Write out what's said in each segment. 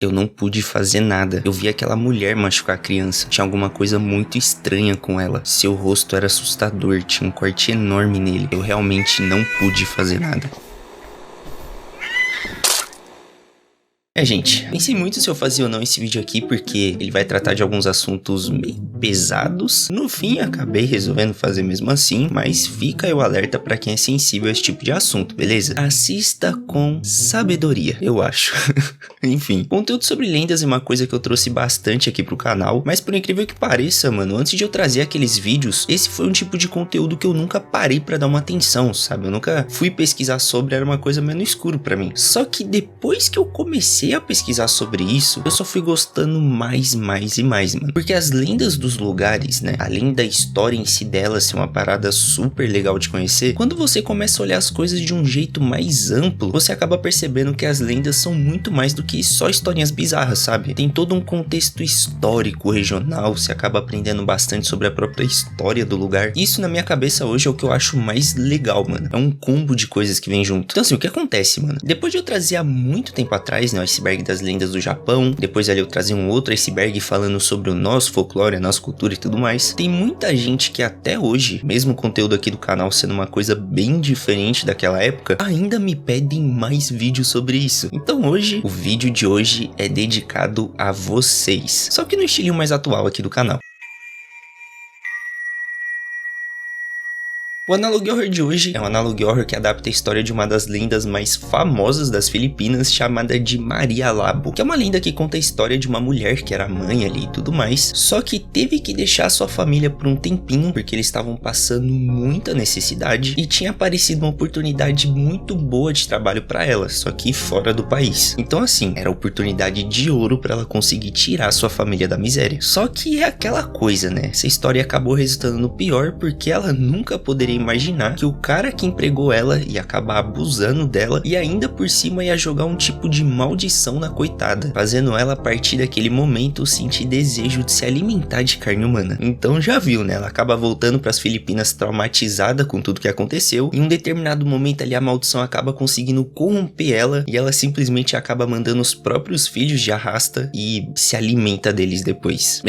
Eu não pude fazer nada. Eu vi aquela mulher machucar a criança. Tinha alguma coisa muito estranha com ela. Seu rosto era assustador, tinha um corte enorme nele. Eu realmente não pude fazer nada. Gente, pensei muito se eu fazia ou não esse vídeo aqui, porque ele vai tratar de alguns assuntos meio pesados. No fim, acabei resolvendo fazer mesmo assim, mas fica aí o alerta pra quem é sensível a esse tipo de assunto, beleza? Assista com sabedoria, eu acho. Enfim, conteúdo sobre lendas é uma coisa que eu trouxe bastante aqui pro canal, mas por incrível que pareça, mano, antes de eu trazer aqueles vídeos, esse foi um tipo de conteúdo que eu nunca parei pra dar uma atenção, sabe? Eu nunca fui pesquisar sobre, era uma coisa meio no escuro pra mim. Só que depois que eu comecei a pesquisar sobre isso, eu só fui gostando mais e mais, mano. Porque as lendas dos lugares, né, além da história em si delas ser uma parada super legal de conhecer, quando você começa a olhar as coisas de um jeito mais amplo, você acaba percebendo que as lendas são muito mais do que só historinhas bizarras, sabe? Tem todo um contexto histórico, regional, você acaba aprendendo bastante sobre a própria história do lugar. Isso na minha cabeça hoje é o que eu acho mais legal, mano. É um combo de coisas que vem junto. Então assim, o que acontece, mano? Depois de eu trazer há muito tempo atrás, né, o iceberg das lendas do Japão, depois ali eu trazia um outro iceberg falando sobre o nosso folclore, a nossa cultura e tudo mais, tem muita gente que até hoje, mesmo o conteúdo aqui do canal sendo uma coisa bem diferente daquela época, ainda me pedem mais vídeos sobre isso. Então hoje, o vídeo de hoje é dedicado a vocês, só que no estilinho mais atual aqui do canal. O Analogue Horror de hoje é um Analogue Horror que adapta a história de uma das lendas mais famosas das Filipinas, chamada de Maria Labo, que é uma lenda que conta a história de uma mulher que era mãe ali e tudo mais, só que teve que deixar sua família por um tempinho, porque eles estavam passando muita necessidade e tinha aparecido uma oportunidade muito boa de trabalho para ela, só que fora do país. Então assim, era a oportunidade de ouro para ela conseguir tirar sua família da miséria. Só que é aquela coisa, né? Essa história acabou resultando no pior, porque ela nunca poderia imaginar que o cara que empregou ela ia acabar abusando dela e ainda por cima ia jogar um tipo de maldição na coitada, fazendo ela a partir daquele momento sentir desejo de se alimentar de carne humana. Então já viu, né? Ela acaba voltando para as Filipinas traumatizada com tudo que aconteceu. Em um determinado momento ali a maldição acaba conseguindo corromper ela e ela simplesmente acaba mandando os próprios filhos de arrasta e se alimenta deles depois.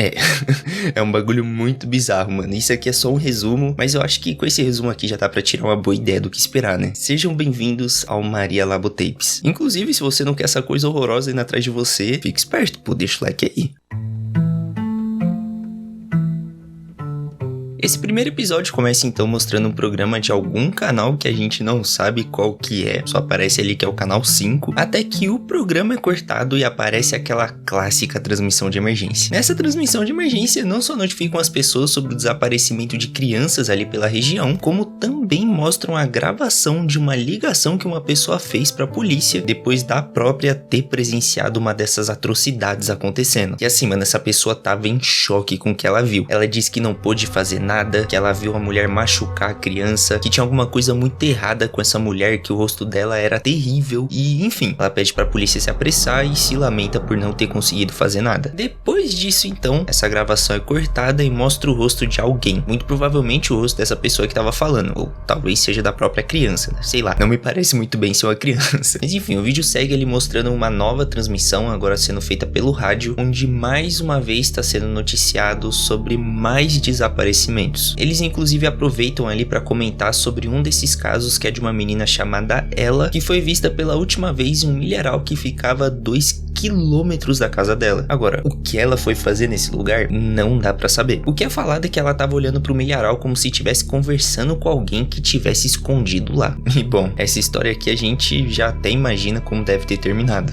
É um bagulho muito bizarro, mano. Isso aqui é só um resumo, mas eu acho que com esse resumo aqui já dá pra tirar uma boa ideia do que esperar, né? Sejam bem-vindos ao Maria Labo Tapes. Inclusive, se você não quer essa coisa horrorosa indo atrás de você, fique esperto, pô, deixa o like aí. Esse primeiro episódio começa então mostrando um programa de algum canal que a gente não sabe qual que é, só aparece ali que é o canal 5, até que o programa é cortado e aparece aquela clássica transmissão de emergência. Nessa transmissão de emergência não só notificam as pessoas sobre o desaparecimento de crianças ali pela região, como também mostram a gravação de uma ligação que uma pessoa fez para a polícia depois da própria ter presenciado uma dessas atrocidades acontecendo. E assim, mano, essa pessoa tava em choque com o que ela viu. Ela disse que não pôde fazer nada, que ela viu a mulher machucar a criança, que tinha alguma coisa muito errada com essa mulher, que o rosto dela era terrível e enfim, ela pede pra polícia se apressar e se lamenta por não ter conseguido fazer nada. Depois disso então, essa gravação é cortada e mostra o rosto de alguém, muito provavelmente o rosto dessa pessoa que tava falando, ou talvez seja da própria criança, né? Sei lá, não me parece muito bem ser uma criança. Mas enfim, o vídeo segue ali mostrando uma nova transmissão, agora sendo feita pelo rádio, onde mais uma vez está sendo noticiado sobre mais desaparecimentos. Eles inclusive aproveitam ali para comentar sobre um desses casos, que é de uma menina chamada Ela, que foi vista pela última vez em um milharal que ficava a 2 quilômetros da casa dela. Agora, o que ela foi fazer nesse lugar, não dá pra saber. O que é falado é que ela tava olhando pro milharal como se estivesse conversando com alguém que tivesse escondido lá. E bom, essa história aqui a gente já até imagina como deve ter terminado.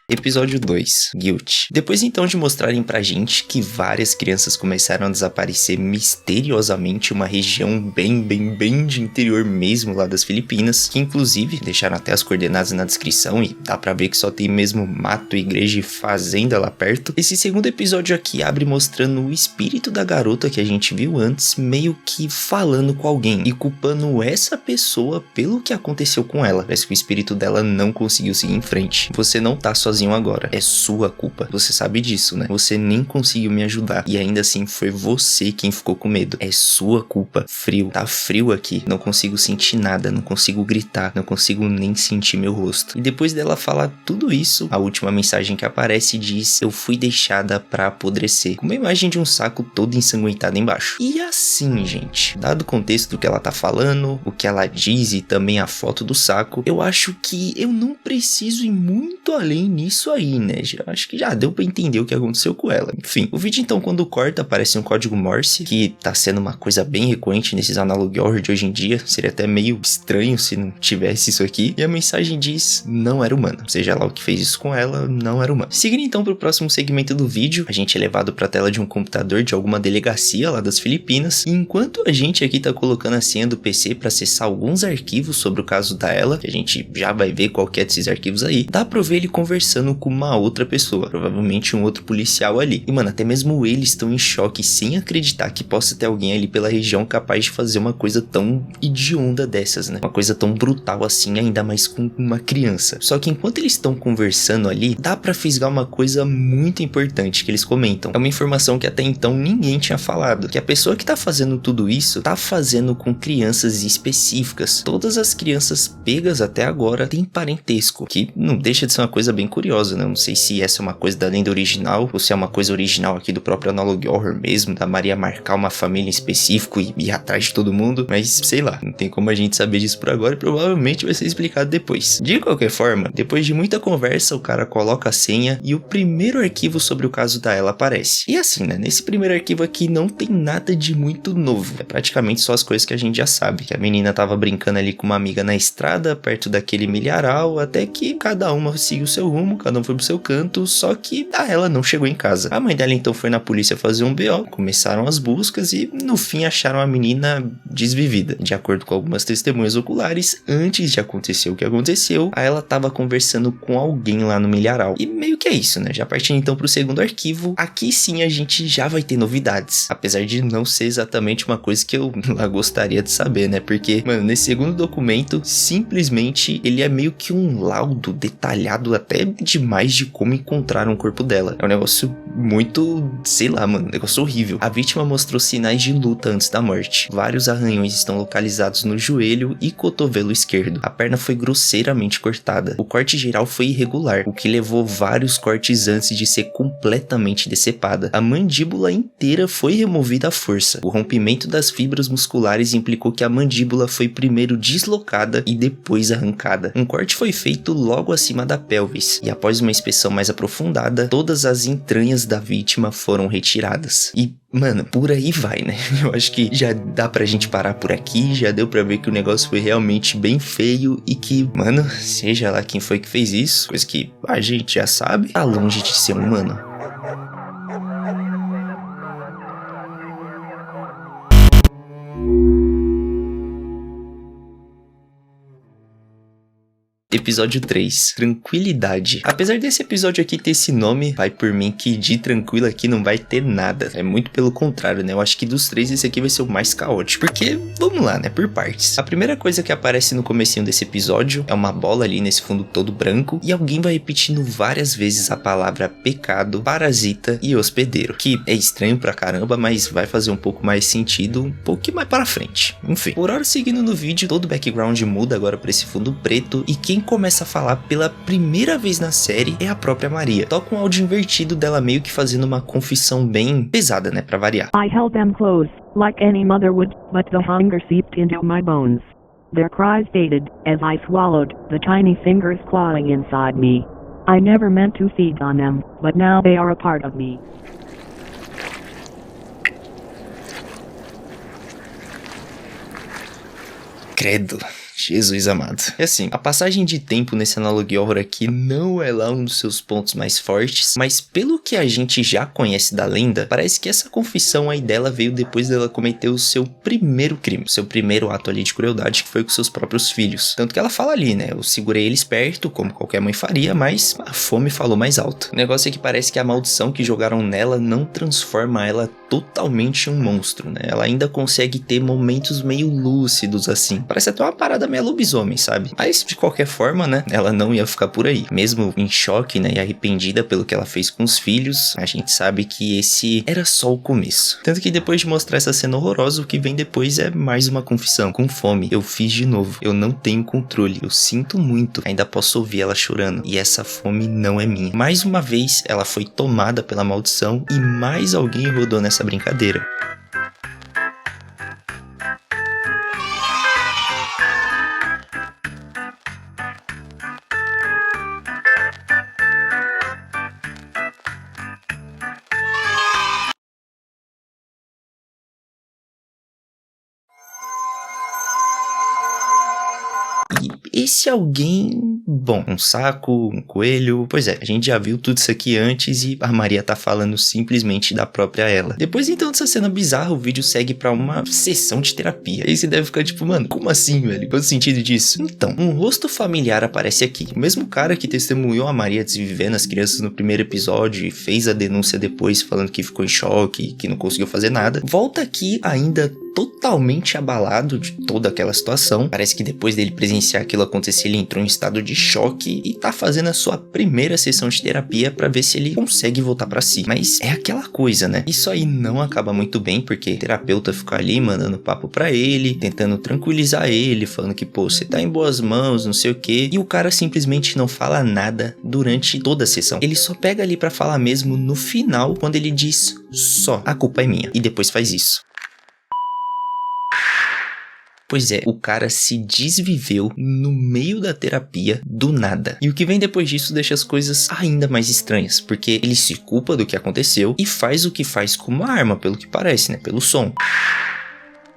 Episódio 2, Guilt. Depois então de mostrarem pra gente que várias crianças começaram a desaparecer misteriosamente em uma região bem de interior mesmo lá das Filipinas, que inclusive deixaram até as coordenadas na descrição e dá pra ver que só tem mesmo mato, igreja e fazenda lá perto. Esse segundo episódio aqui abre mostrando o espírito da garota que a gente viu antes, meio que falando com alguém e culpando essa pessoa pelo que aconteceu com ela. Parece que o espírito dela não conseguiu seguir em frente. Você não tá sozinho agora. É sua culpa. Você sabe disso, né? Você nem conseguiu me ajudar. E ainda assim foi você quem ficou com medo. É sua culpa. Frio. Tá frio aqui. Não consigo sentir nada. Não consigo gritar. Não consigo nem sentir meu rosto. E depois dela falar tudo isso, a última mensagem que aparece diz: eu fui deixada pra apodrecer. Com uma imagem de um saco todo ensanguentado embaixo. E assim, gente, dado o contexto do que ela tá falando, o que ela diz e também a foto do saco, eu acho que eu não preciso ir muito além nisso aí, né? Acho que já deu pra entender o que aconteceu com ela. Enfim, o vídeo então, quando corta, aparece um código Morse, que tá sendo uma coisa bem recorrente nesses analog horror de hoje em dia. Seria até meio estranho se não tivesse isso aqui. E a mensagem diz: não era humano. Seja lá o que fez isso com ela, não era humano. Seguindo então pro próximo segmento do vídeo, a gente é levado pra tela de um computador de alguma delegacia lá das Filipinas. E enquanto a gente aqui tá colocando a senha do PC pra acessar alguns arquivos sobre o caso da Ella, que a gente já vai ver qual que é desses arquivos aí, dá pra ver ele conversando com uma outra pessoa, provavelmente um outro policial ali. E mano, até mesmo eles estão em choque, sem acreditar que possa ter alguém ali pela região capaz de fazer uma coisa tão hedionda dessas, né? Uma coisa tão brutal assim, ainda mais com uma criança. Só que enquanto eles estão conversando ali, dá pra fisgar uma coisa muito importante que eles comentam. É uma informação que até então ninguém tinha falado, que a pessoa que tá fazendo tudo isso, tá fazendo com crianças específicas. Todas as crianças pegas até agora têm parentesco, que não deixa de ser uma coisa bem curiosa, né? Eu não sei se essa é uma coisa da lenda original, ou se é uma coisa original aqui do próprio Analog Horror mesmo, da Maria marcar uma família em específico e ir atrás de todo mundo, mas sei lá, não tem como a gente saber disso por agora e provavelmente vai ser explicado depois. De qualquer forma, depois de muita conversa, o cara coloca a senha e o primeiro arquivo sobre o caso da Ella aparece. E assim, né? Nesse primeiro arquivo aqui não tem nada de muito novo, é praticamente só as coisas que a gente já sabe, que a menina tava brincando ali com uma amiga na estrada, perto daquele milharal, até que cada uma seguiu o seu rumo, cada um foi pro seu canto, só que a Ella não chegou em casa. A mãe dela então foi na polícia fazer um BO, começaram as buscas e no fim acharam a menina desvivida. De acordo com algumas testemunhas oculares, antes de acontecer o que aconteceu, a Ella tava conversando com alguém lá no milharal. E meio que é isso, né? Já partindo então pro segundo arquivo, aqui sim a gente já vai ter novidades, apesar de não ser exatamente uma coisa que eu gostaria de saber, né? Porque, mano, nesse segundo documento, simplesmente ele é meio que um laudo detalhado até demais de como encontraram o corpo dela. É um negócio muito, sei lá, mano, um negócio horrível. A vítima mostrou sinais de luta antes da morte. Vários arranhões estão localizados no joelho e cotovelo esquerdo. A perna foi grosseiramente cortada. O corte geral foi irregular, o que levou vários cortes antes de ser completamente decepada. A mandíbula inteira foi removida à força. O rompimento das fibras musculares implicou que a mandíbula foi primeiro deslocada e depois arrancada. Um corte foi feito logo acima da pelvis, e após uma inspeção mais aprofundada, todas as entranhas da vítima foram retiradas. E, mano, por aí vai, né? Eu acho que já dá pra gente parar por aqui, já deu pra ver que o negócio foi realmente bem feio e que, mano, seja lá quem foi que fez isso, coisa que a gente já sabe, tá longe de ser humano. Episódio 3, Tranquilidade. Apesar desse episódio aqui ter esse nome, vai por mim que de tranquilo aqui não vai ter nada. É muito pelo contrário, né? Eu acho que dos três esse aqui vai ser o mais caótico. Porque, vamos lá, né? Por partes. A primeira coisa que aparece no comecinho desse episódio é uma bola ali nesse fundo todo branco e alguém vai repetindo várias vezes a palavra pecado, parasita e hospedeiro. Que é estranho pra caramba, mas vai fazer um pouco mais sentido um pouquinho mais para frente. Enfim, por hora seguindo no vídeo, todo o background muda agora pra esse fundo preto e quem começa a falar pela primeira vez na série é a própria Maria. Toca um áudio invertido dela meio que fazendo uma confissão bem pesada, né, pra variar. I held them close, like any mother would, but the hunger seeped into my bones. Their cries faded, as I swallowed, the tiny fingers clawing inside me. I never meant to feed on them, but now they are a part of me. Credo. Jesus amado. E assim, a passagem de tempo nesse Analog Horror aqui não é lá um dos seus pontos mais fortes, mas pelo que a gente já conhece da lenda, parece que essa confissão aí dela veio depois dela cometer o seu primeiro crime, o seu primeiro ato ali de crueldade, que foi com seus próprios filhos. Tanto que ela fala ali, né, eu segurei eles perto, como qualquer mãe faria, mas a fome falou mais alto. O negócio é que parece que a maldição que jogaram nela não transforma ela totalmente um monstro, né? Ela ainda consegue ter momentos meio lúcidos, assim. Parece até uma parada meio lobisomem, sabe? Mas, de qualquer forma, né? Ela não ia ficar por aí. Mesmo em choque, né? E arrependida pelo que ela fez com os filhos, a gente sabe que esse era só o começo. Tanto que depois de mostrar essa cena horrorosa, o que vem depois é mais uma confissão. Com fome, eu fiz de novo. Eu não tenho controle. Eu sinto muito. Ainda posso ouvir ela chorando. E essa fome não é minha. Mais uma vez, ela foi tomada pela maldição e mais alguém rodou nessa brincadeira. Esse alguém, bom, um saco, um coelho, pois é, a gente já viu tudo isso aqui antes e a Maria tá falando simplesmente da própria ela. Depois então dessa cena bizarra, o vídeo segue pra uma sessão de terapia. Aí você deve ficar tipo, mano, como assim, velho? Qual o sentido disso? Então, um rosto familiar aparece aqui. O mesmo cara que testemunhou a Maria desvivendo as crianças no primeiro episódio e fez a denúncia depois falando que ficou em choque, que não conseguiu fazer nada, volta aqui ainda totalmente abalado de toda aquela situação. Parece que depois dele presenciar aquilo acontecer, ele entrou em estado de choque e tá fazendo a sua primeira sessão de terapia pra ver se ele consegue voltar pra si. Mas é aquela coisa, né? Isso aí não acaba muito bem, porque o terapeuta fica ali mandando papo pra ele, tentando tranquilizar ele, falando que, pô, você tá em boas mãos, não sei o quê. E o cara simplesmente não fala nada durante toda a sessão. Ele só pega ali pra falar mesmo no final, quando ele diz só, a culpa é minha. E depois faz isso. Pois é, o cara se desviveu no meio da terapia do nada. E o que vem depois disso deixa as coisas ainda mais estranhas, porque ele se culpa do que aconteceu e faz o que faz com uma arma, pelo que parece, né? Pelo som.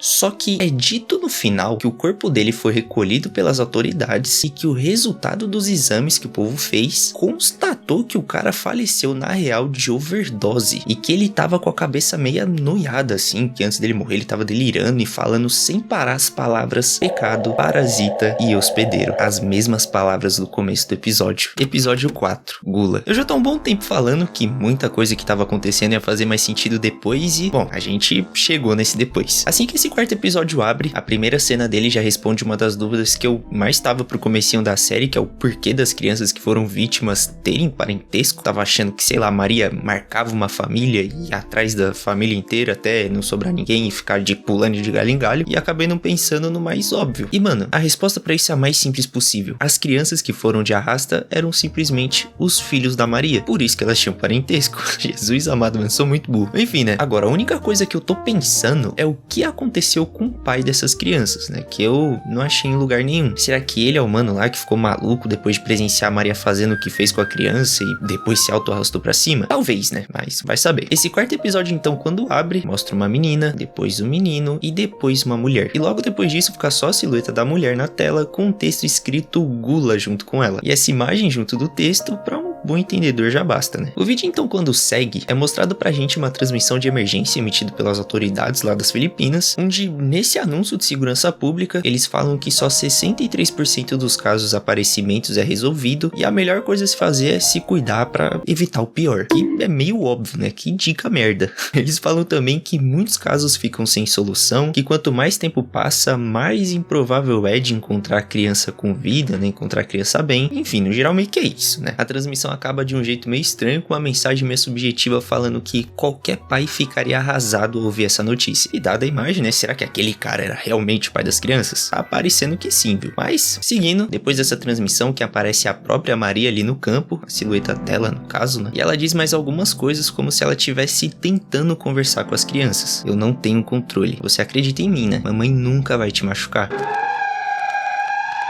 Só que é dito no final que o corpo dele foi recolhido pelas autoridades e que o resultado dos exames que o povo fez constatou que o cara faleceu na real de overdose e que ele tava com a cabeça meio noiada assim, que antes dele morrer ele tava delirando e falando sem parar as palavras pecado, parasita e hospedeiro. As mesmas palavras do começo do episódio. Episódio 4, Gula. Eu já tô há um bom tempo falando que muita coisa que tava acontecendo ia fazer mais sentido depois e, bom, a gente chegou nesse depois. Assim que esse quarto episódio abre, a primeira cena dele já responde uma das dúvidas que eu mais tava pro comecinho da série, que é o porquê das crianças que foram vítimas terem parentesco. Tava achando que, sei lá, Maria marcava uma família e ia atrás da família inteira até não sobrar ninguém e ficar de pulando de galho em galho, e acabei não pensando no mais óbvio. E mano, a resposta pra isso é a mais simples possível. As crianças que foram de arrasta eram simplesmente os filhos da Maria, por isso que elas tinham parentesco. Jesus amado, mano, sou muito burro. Enfim, né, agora a única coisa que eu tô pensando é o que aconteceu com o pai dessas crianças, né? Que eu não achei em lugar nenhum. Será que ele é o mano lá que ficou maluco depois de presenciar a Maria fazendo o que fez com a criança e depois se auto-arrastou pra cima? Talvez, né? Mas vai saber. Esse quarto episódio, então, quando abre, mostra uma menina, depois um menino e depois uma mulher. E logo depois disso fica só a silhueta da mulher na tela com um texto escrito Gula junto com ela. E essa imagem junto do texto, pra um bom entendedor já basta, né? O vídeo então, quando segue, é mostrado pra gente uma transmissão de emergência emitida pelas autoridades lá das Filipinas, onde nesse anúncio de segurança pública, eles falam que só 63% dos casos aparecimentos é resolvido e a melhor coisa a se fazer é se cuidar pra evitar o pior. Que é meio óbvio, né? Que dica merda. Eles falam também que muitos casos ficam sem solução, que quanto mais tempo passa, mais improvável é de encontrar a criança com vida, né? Encontrar a criança bem. Enfim, no geral meio que é isso, né? A transmissão acaba de um jeito meio estranho, com uma mensagem meio subjetiva falando que qualquer pai ficaria arrasado ao ouvir essa notícia. E dada a imagem, né? Será que aquele cara era realmente o pai das crianças? Tá parecendo que sim, viu? Mas, seguindo, depois dessa transmissão que aparece a própria Maria ali no campo, a silhueta dela no caso, né? E ela diz mais algumas coisas como se ela estivesse tentando conversar com as crianças. Eu não tenho controle. Você acredita em mim, né? Mamãe nunca vai te machucar.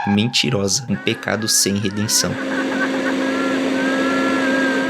Mentirosa. Um pecado sem redenção.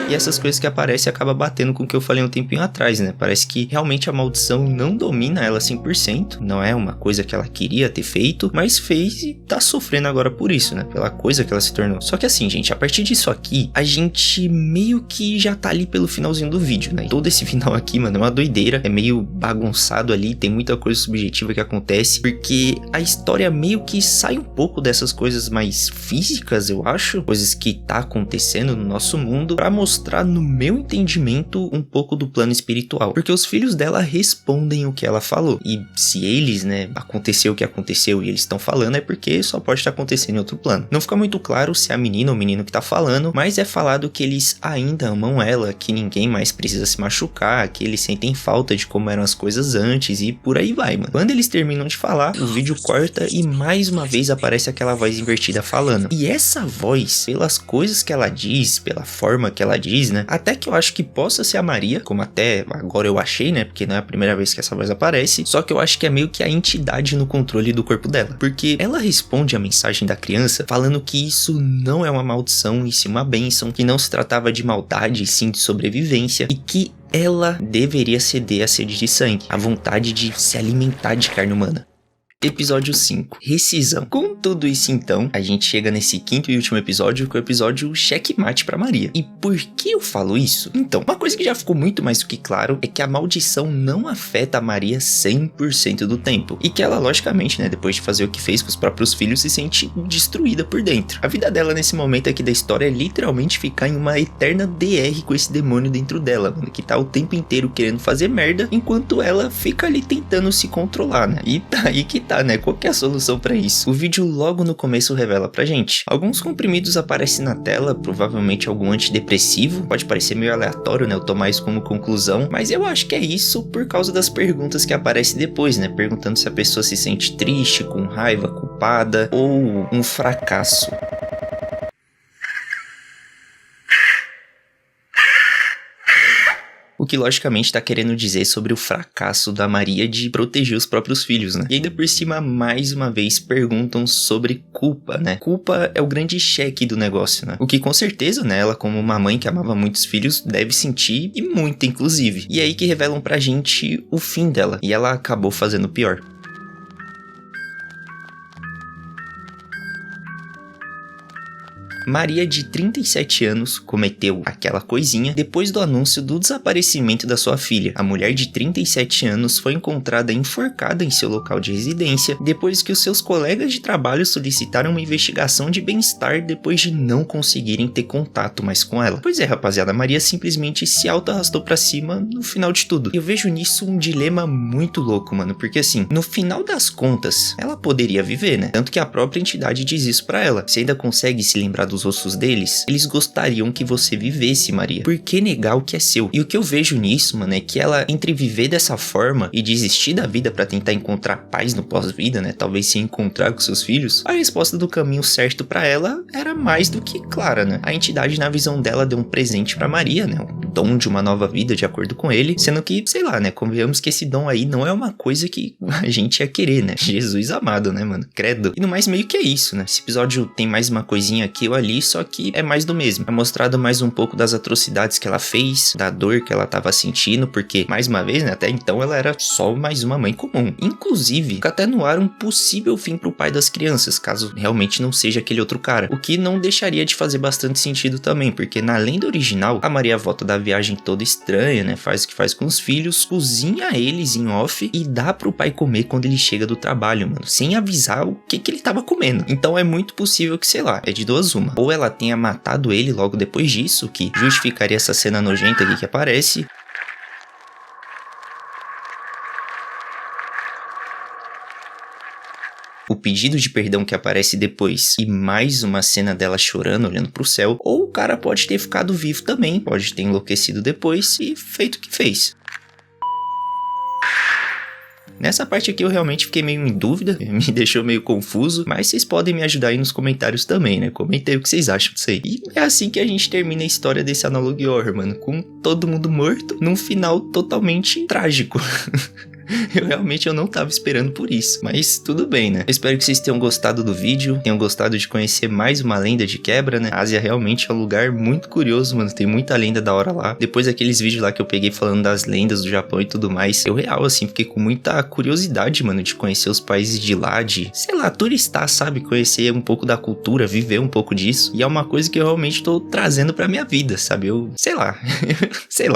E essas coisas que aparecem acabam batendo com o que eu falei um tempinho atrás, né? Parece que realmente a maldição não domina ela 100%. Não é uma coisa que ela queria ter feito, mas fez e tá sofrendo agora por isso, né? Pela coisa que ela se tornou. Só que assim, gente, a partir disso aqui, a gente meio que já tá ali pelo finalzinho do vídeo, né? E todo esse final aqui, mano, é uma doideira. É meio bagunçado ali, tem muita coisa subjetiva que acontece, porque a história meio que sai um pouco dessas coisas mais físicas, eu acho. Coisas que tá acontecendo no nosso mundo, pra mostrar mostrar, no meu entendimento, um pouco do plano espiritual. Porque os filhos dela respondem o que ela falou. E se eles, né, aconteceu o que aconteceu e eles estão falando, é porque só pode estar acontecendo em outro plano. Não fica muito claro se é a menina ou o menino que tá falando, mas é falado que eles ainda amam ela, que ninguém mais precisa se machucar, que eles sentem falta de como eram as coisas antes e por aí vai, mano. Quando eles terminam de falar, o vídeo corta e mais uma vez aparece aquela voz invertida falando. E essa voz, pelas coisas que ela diz, pela forma que ela diz, né, até que eu acho que possa ser a Maria, como até agora eu achei, né, porque não é a primeira vez que essa voz aparece, só que eu acho que é meio que a entidade no controle do corpo dela, porque ela responde a mensagem da criança falando que isso não é uma maldição e sim uma bênção, que não se tratava de maldade e sim de sobrevivência, e que ela deveria ceder à sede de sangue, à vontade de se alimentar de carne humana. Episódio 5. Rescisão. Com tudo isso então, a gente chega nesse quinto e último episódio, que é o episódio Checkmate pra Maria. E por que eu falo isso? Então, uma coisa que já ficou muito mais do que claro é que a maldição não afeta a Maria 100% do tempo. E que ela, logicamente, né, depois de fazer o que fez com os próprios filhos, se sente destruída por dentro. A vida dela nesse momento aqui da história é literalmente ficar em uma eterna DR com esse demônio dentro dela, mano, que tá o tempo inteiro querendo fazer merda, enquanto ela fica ali tentando se controlar, né? E aí que tá, né? Qual que é a solução pra isso? O vídeo logo no começo revela pra gente. Alguns comprimidos aparecem na tela, provavelmente algum antidepressivo. Pode parecer meio aleatório, né? Eu tomar isso como conclusão, mas eu acho que é isso por causa das perguntas que aparecem depois, né? Perguntando se a pessoa se sente triste, com raiva, culpada ou um fracasso. O que logicamente está querendo dizer sobre o fracasso da Maria de proteger os próprios filhos, né? E ainda por cima, mais uma vez, perguntam sobre culpa, né? Culpa é o grande cheque do negócio, né? O que com certeza, né, ela como uma mãe que amava muitos filhos, deve sentir, e muito inclusive. E é aí que revelam pra gente o fim dela, e ela acabou fazendo pior. Maria, de 37 anos, cometeu aquela coisinha depois do anúncio do desaparecimento da sua filha. A mulher de 37 anos foi encontrada enforcada em seu local de residência depois que os seus colegas de trabalho solicitaram uma investigação de bem-estar depois de não conseguirem ter contato mais com ela. Pois é, rapaziada, Maria simplesmente se auto-arrastou pra cima no final de tudo. Eu vejo nisso um dilema muito louco, mano, porque assim, no final das contas, ela poderia viver, né? Tanto que a própria entidade diz isso pra ela. Você ainda consegue se lembrar dos ossos deles? Eles gostariam que você vivesse, Maria. Por que negar o que é seu? E o que eu vejo nisso, mano, é que ela, entre viver dessa forma e desistir da vida pra tentar encontrar paz no pós-vida, né, talvez se encontrar com seus filhos, a resposta do caminho certo pra ela era mais do que clara, né? A entidade, na visão dela, deu um presente pra Maria, né, um dom de uma nova vida, de acordo com ele, sendo que, sei lá, né, convenhamos que esse dom aí não é uma coisa que a gente ia querer, né? Jesus amado, né, mano? Credo. E no mais, meio que é isso, né? Esse episódio tem mais uma coisinha aqui ou ali, só que é mais do mesmo. É mostrado mais um pouco das atrocidades que ela fez, da dor que ela tava sentindo, porque, mais uma vez, né, até então ela era só mais uma mãe comum. Inclusive, fica até no ar um possível fim pro pai das crianças, caso realmente não seja aquele outro cara. O que não deixaria de fazer bastante sentido também, porque na lenda original, a Maria volta da viagem toda estranha, né, faz o que faz com os filhos, cozinha eles em off e dá pro pai comer quando ele chega do trabalho, mano, sem avisar o que ele tava comendo. Então é muito possível que, sei lá, é de duas uma. Ou ela tenha matado ele logo depois disso, que justificaria essa cena nojenta aqui que aparece. O pedido de perdão que aparece depois e mais uma cena dela chorando, olhando pro céu. Ou o cara pode ter ficado vivo também, pode ter enlouquecido depois e feito o que fez. Nessa parte aqui eu realmente fiquei meio em dúvida, me deixou meio confuso, mas vocês podem me ajudar aí nos comentários também, né? Comentem o que vocês acham disso aí. E é assim que a gente termina a história desse Analog Horror, mano, com todo mundo morto, num final totalmente trágico. Eu não tava esperando por isso, mas tudo bem, né? Eu espero que vocês tenham gostado do vídeo, tenham gostado de conhecer mais uma lenda de quebra, né? A Ásia realmente é um lugar muito curioso, mano, tem muita lenda da hora lá. Depois daqueles vídeos lá que eu peguei falando das lendas do Japão e tudo mais, eu real, assim, fiquei com muita curiosidade, mano, de conhecer os países de lá, de, sei lá, turistar, sabe? Conhecer um pouco da cultura, viver um pouco disso, e é uma coisa que eu realmente tô trazendo pra minha vida, sabe? Eu, sei lá,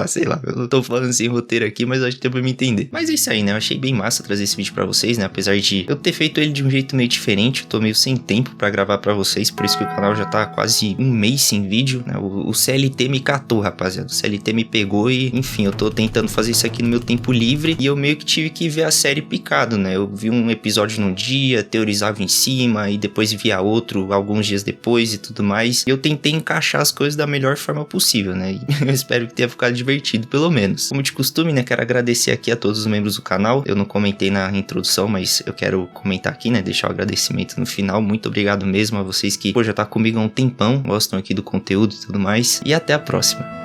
sei lá, eu tô falando assim roteiro aqui, mas acho que deu pra me entender. Mas é isso aí, né? Eu achei bem massa trazer esse vídeo pra vocês, né? Apesar de eu ter feito ele de um jeito meio diferente, eu tô meio sem tempo pra gravar pra vocês, por isso que o canal já tá quase um mês sem vídeo, né? O CLT me catou, rapaziada. O CLT me pegou e, enfim, eu tô tentando fazer isso aqui no meu tempo livre e eu meio que tive que ver a série picado, né? Eu vi um episódio num dia, teorizava em cima e depois via outro alguns dias depois e tudo mais. E eu tentei encaixar as coisas da melhor forma possível, né? E eu espero que tenha ficado divertido, pelo menos. Como de costume, né? Quero agradecer aqui a todos os membros do canal. Eu não comentei na introdução, mas eu quero comentar aqui, né? Deixar o agradecimento no final. Muito obrigado mesmo a vocês que, pô, já tá comigo há um tempão, gostam aqui do conteúdo e tudo mais. E até a próxima.